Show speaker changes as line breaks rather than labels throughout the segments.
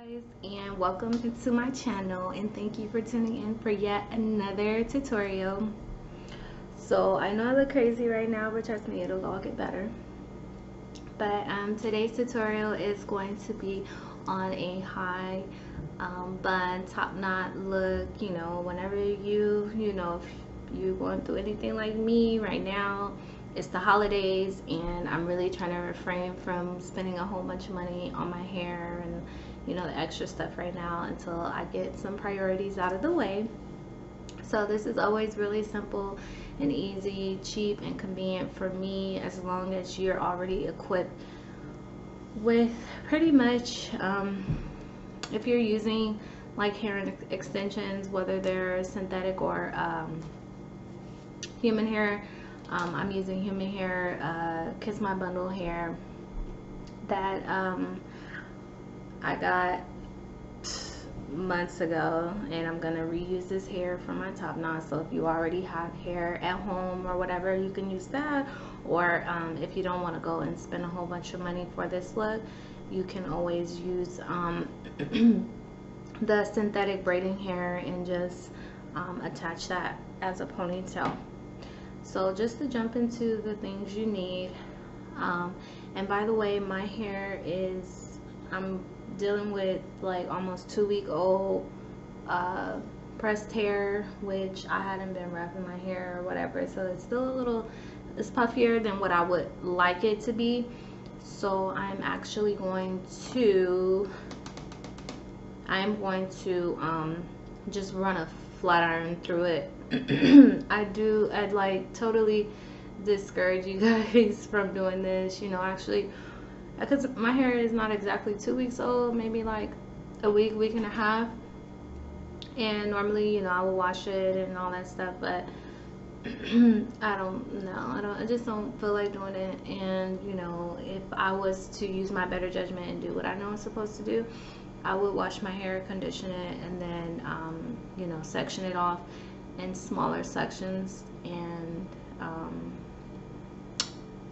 Guys, and welcome to my channel, and thank you for tuning in for yet another tutorial. So I know I look crazy right now, but trust me, it'll all get better. But today's tutorial is going to be on a high bun top knot look. You know, whenever if you're going through anything like me right now, it's the holidays and I'm really trying to refrain from spending a whole bunch of money on my hair and the extra stuff right now until I get some priorities out of the way. So this is always really simple and easy, cheap and convenient for me, as long as you're already equipped with pretty much if you're using like hair extensions, whether they're synthetic or human hair. I'm using human hair, Kiss My Bundle hair that I got months ago, and I'm gonna reuse this hair for my top knot. So if you already have hair at home or whatever, you can use that, or if you don't want to go and spend a whole bunch of money for this look, you can always use the synthetic braiding hair and just attach that as a ponytail. So just to jump into the things you need, and by the way, my hair is, I'm dealing with like almost 2-week-old pressed hair, which I hadn't been wrapping my hair or whatever, so it's still a little, it's puffier than what I would like it to be. So I'm actually going to just run a flat iron through it. I'd like totally discourage you guys from doing this, actually, because my hair is not exactly 2 weeks old, maybe like a week and a half, and normally I will wash it and all that stuff, but I just don't feel like doing it. And if I was to use my better judgment and do what I know I'm supposed to do, I would wash my hair, condition it, and then section it off in smaller sections, and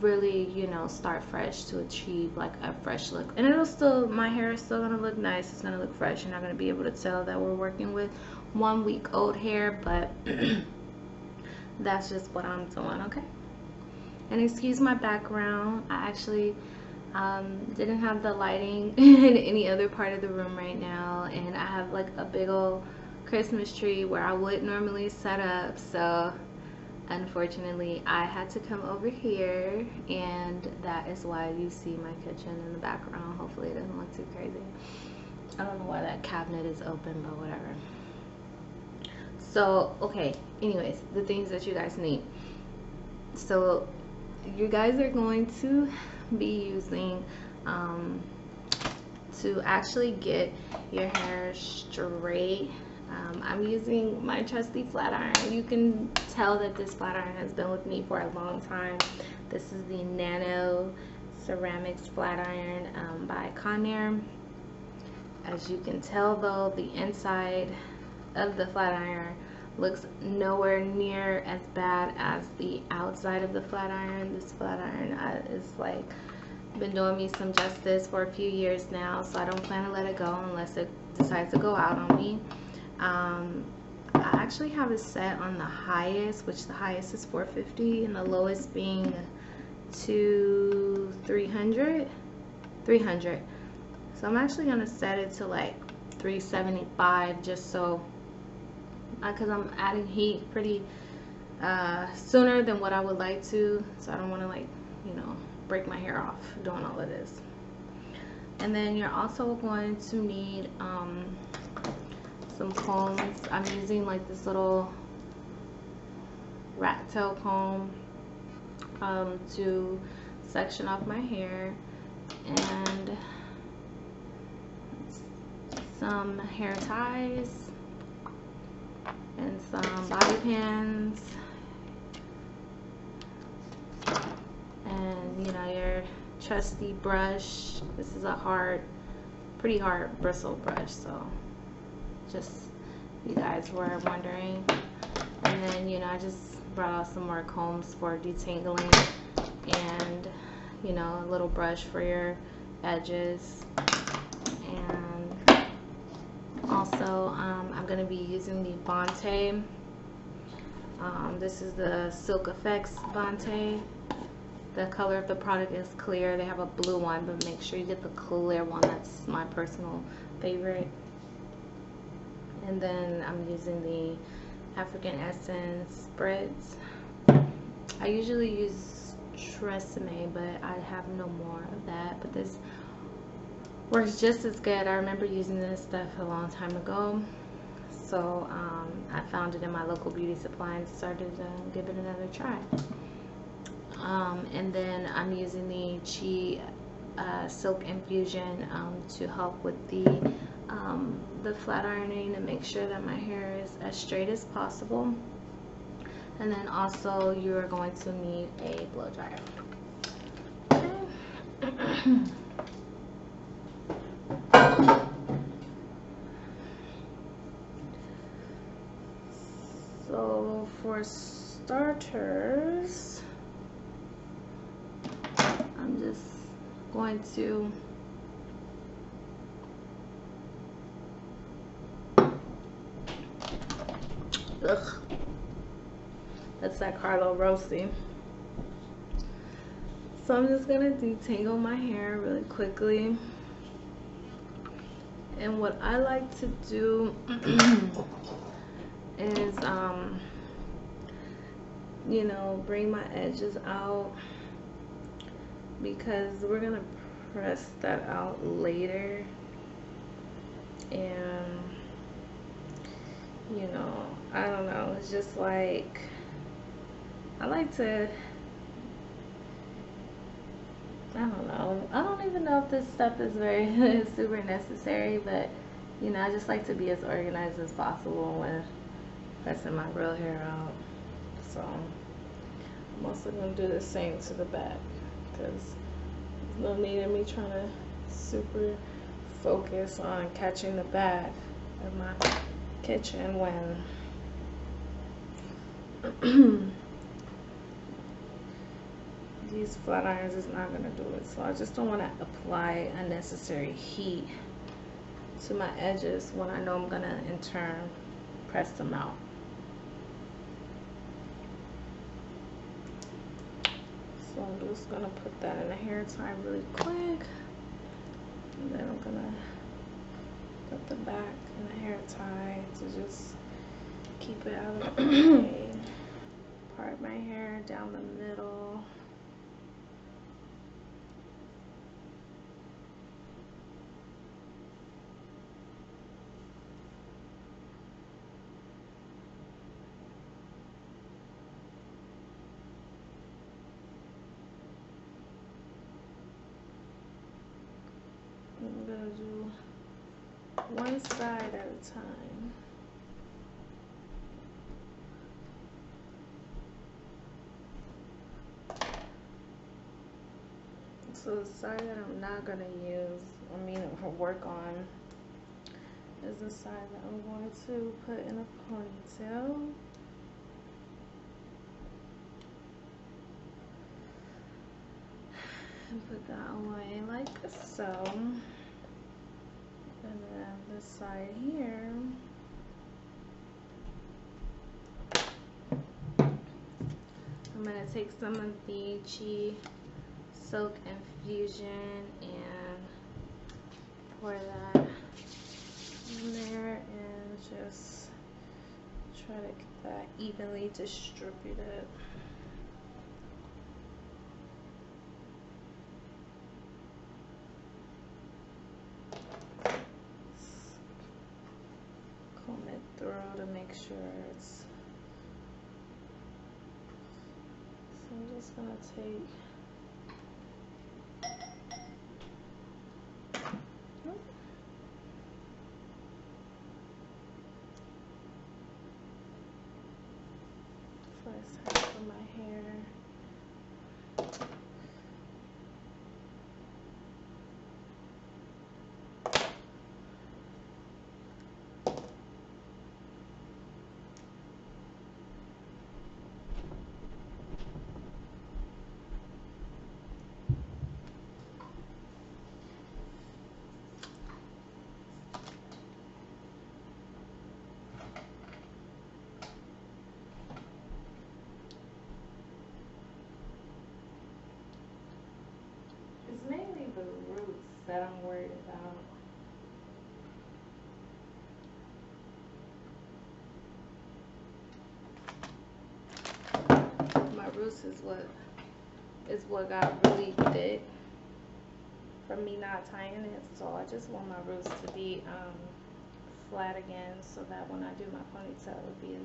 really start fresh to achieve like a fresh look. And it'll still, my hair is still gonna look nice, it's gonna look fresh. You're not gonna be able to tell that we're working with 1-week-old hair, but that's just what I'm doing, okay? And excuse my background, I actually didn't have the lighting in any other part of the room right now, and I have like a big old Christmas tree where I would normally set up, so unfortunately I had to come over here, and that is why you see my kitchen in the background. Hopefully it doesn't look too crazy. I don't know why that cabinet is open, but whatever. So okay, anyways, the things that you guys need. So you guys are going to be using to actually get your hair straight, I'm using my trusty flat iron. You can tell that this flat iron has been with me for a long time. This is the Nano Ceramics flat iron by Conair. As you can tell though, the inside of the flat iron looks nowhere near as bad as the outside of the flat iron. This flat iron is like been doing me some justice for a few years now, so I don't plan to let it go unless it decides to go out on me. I actually have it set on the highest, which the highest is 450 and the lowest being 300. So I'm actually gonna set it to like 375, just so because I'm adding heat pretty sooner than what I would like to, so I don't want to like break my hair off doing all of this. And then you're also going to need some combs. I'm using like this little rat tail comb to section off my hair, and some hair ties and some bobby pins, and your trusty brush. This is a pretty hard bristle brush, so just you guys were wondering. And then I just brought out some more combs for detangling, and a little brush for your edges, and also I'm going to be using the Bonte. This is the Silk Effects Bonte. The color of the product is clear. They have a blue one, but make sure you get the clear one. That's my personal favorite. And then I'm using the African Essence spreads. I usually use Tresemme, but I have no more of that. But this works just as good. I remember using this stuff a long time ago. So I found it in my local beauty supply and started to give it another try. And then I'm using the Chi Silk Infusion to help with the flat ironing and make sure that my hair is as straight as possible. And then also you are going to need a blow dryer. Okay. So for starters, I'm just going to that's that Carlo Rossi. So I'm just gonna detangle my hair really quickly. And what I like to do is you know, bring my edges out, because we're gonna press that out later. And you know, I don't know, it's just like I like to, I don't know, I don't even know if this stuff is very super necessary, but you know, I just like to be as organized as possible when pressing my real hair out. So I'm also going to do the same to the back, because there's no need in me trying to super focus on catching the back of my kitchen when these flat irons is not going to do it. So I just don't want to apply unnecessary heat to my edges when I know I'm going to in turn press them out. So I'm just going to put that in a hair tie really quick, and then I'm going to put the back in a hair tie to just keep it out of the way. Part my hair down the middle. I'm going to do one side at a time. So the side that I'm not going to use, work on, is the side that I'm going to put in a ponytail. And put that away like so. And then this side here, I'm going to take some of the Chi Silk Infusion and pour that in there and just try to get that evenly distributed. Comb it through to make sure it's, so I'm just gonna take first half of my hair. that I'm worried about. My roots is what got really thick from me not tying it. So I just want my roots to be flat again, so that when I do my ponytail, it'll be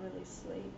really sleek.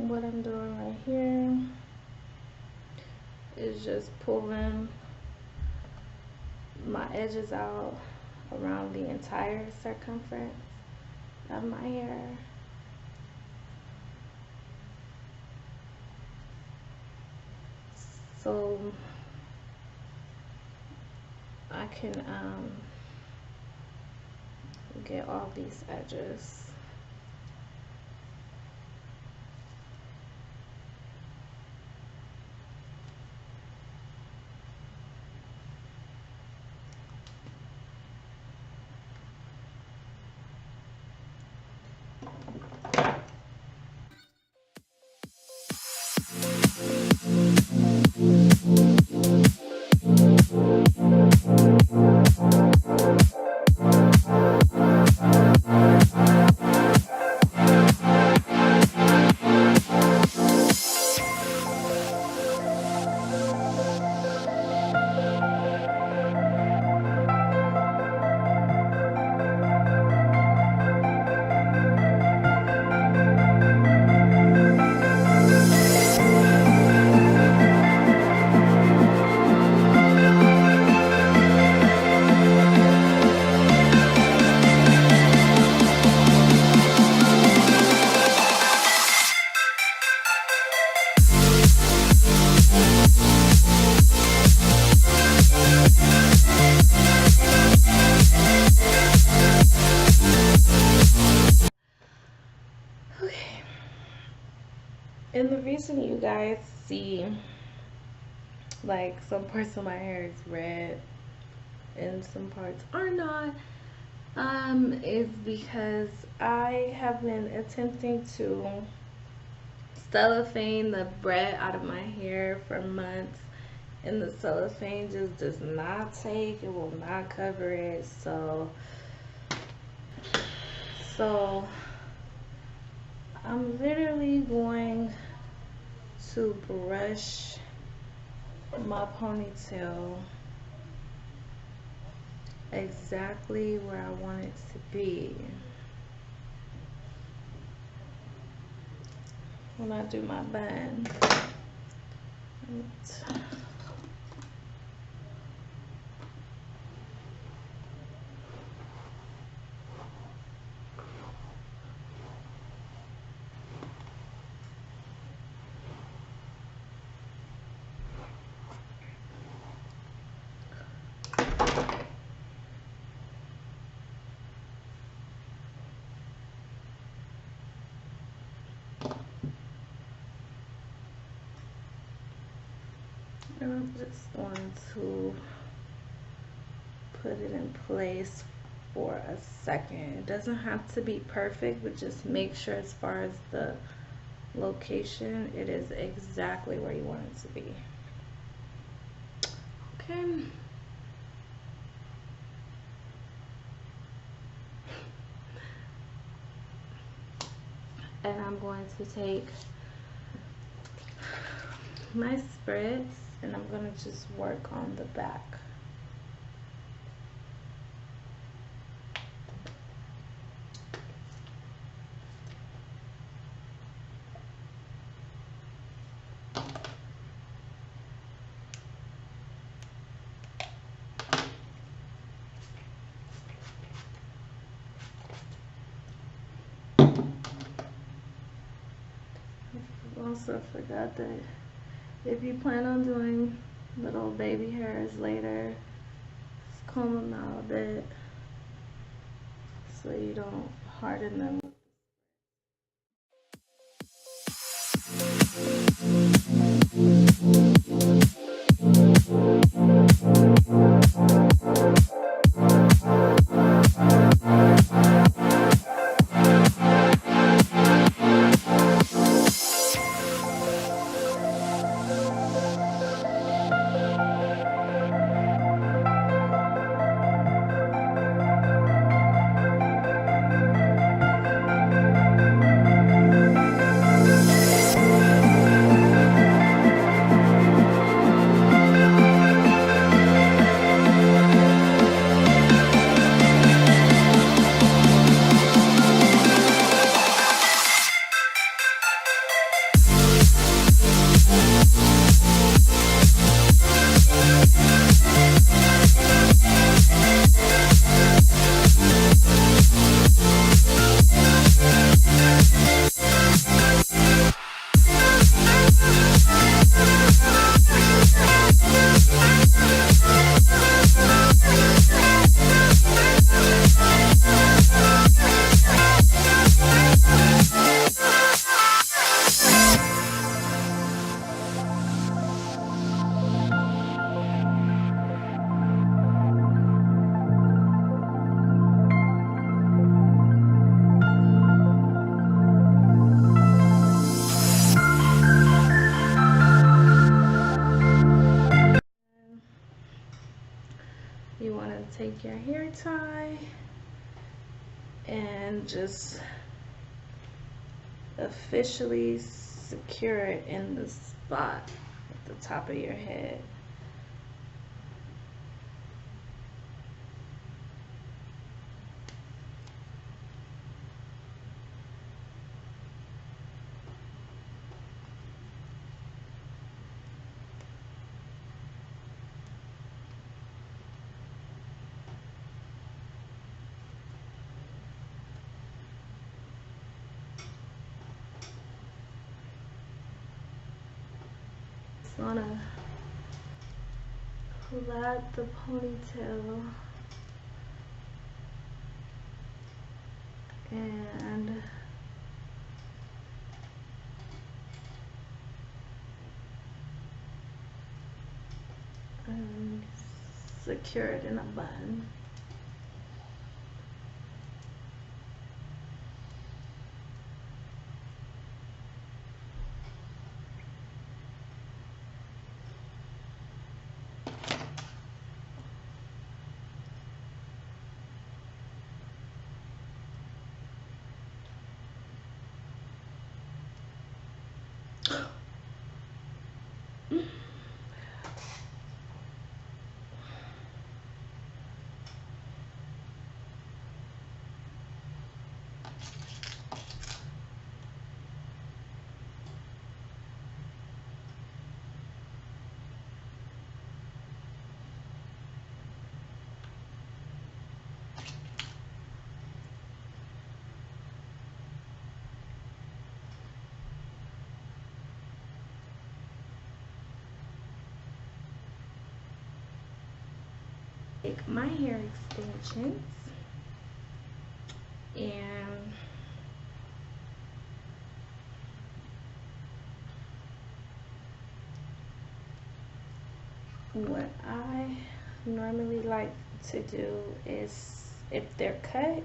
what I'm doing right here is just pulling my edges out around the entire circumference of my hair. So I can get all these edges. Okay. And the reason you guys see like some parts of my hair is red and some parts are not, is because I have been attempting to cellophane the bread out of my hair for months, and the cellophane just does not take, it will not cover it. So I'm literally going to brush my ponytail exactly where I want it to be when I do my bun. And I'm just going to put it in place for a second. It doesn't have to be perfect, but just make sure as far as the location, it is exactly where you want it to be. Okay. And I'm going to take my spreads and I'm going to just work on the back. Also forgot that if you plan on doing little baby hairs later, just comb them out a bit so you don't harden them. take your hair tie and just officially secure it in the spot at the top of your head. Want to plait the ponytail and secure it in a bun. Take my hair extensions and what I normally like to do is, if they're cut,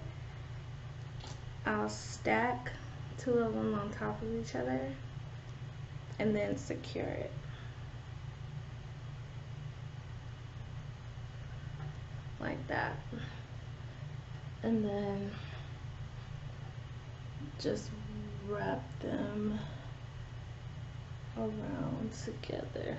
I'll stack two of them on top of each other and then secure it. Like that. And then just wrap them around together.